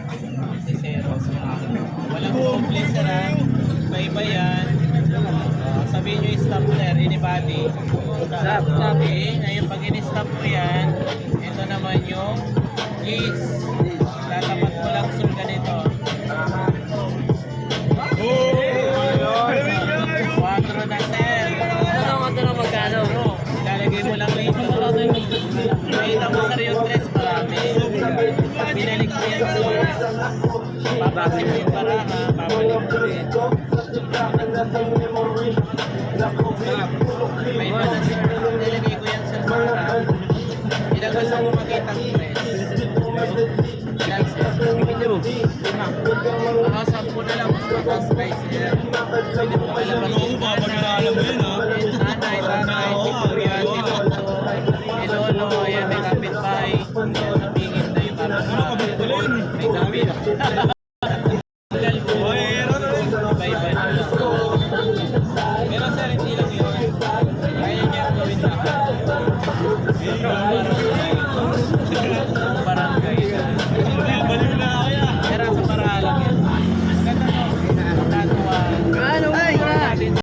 Zero. Walang complaint sir ha. Iba-iba yan. Sabihin nyo yung stapler, anybody. Sabi, ngayon pag in-stop mo yan, ito naman yung keys. Tatapat mo lang sul ganito. 4 na sir. Ito na magkano? Ilalagay mo lang rito. Makita mo sir yung dress marami. Pag binalik mo yan sir, babaksin mo yung baraha, babalik mo rin. May iba na sir, nilagay ko yan sir para ilang gusto mo makita ang dress. Ilan sir? Sampu na lang mas mataas guys sir. Pwede mo malabas yung nanay, si kuya, si loto, si lolo, ayan may kapitbahay. Nabingin na yung kapitbahay. May kapit.